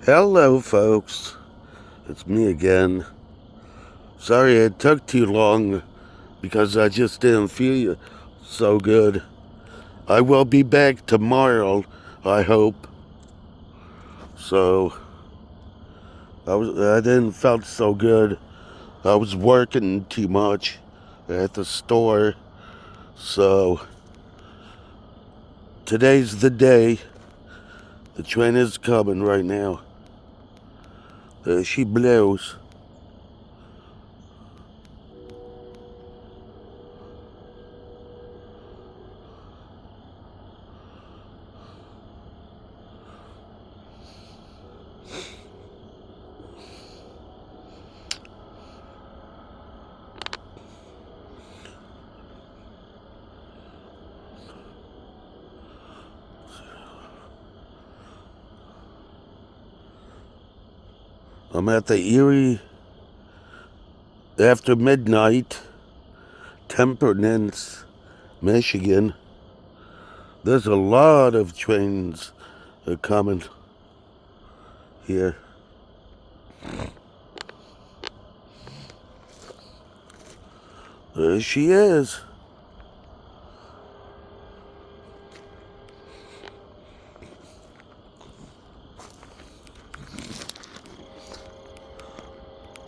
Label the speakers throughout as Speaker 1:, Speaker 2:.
Speaker 1: Hello, folks. It's me again. Sorry it took too long because I just didn't feel so good. I will be back tomorrow, I hope. So I didn't felt so good. I was working too much at the store. So today's the day. The train is coming right now. There she blows. I'm at the Erie after midnight, Temperance, Michigan. There's a lot of trains coming here. There she is.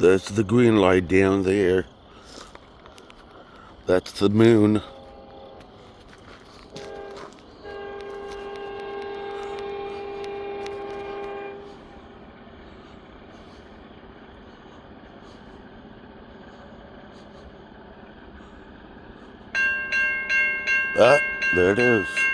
Speaker 1: There's the green light down there. That's the moon. Ah, there it is.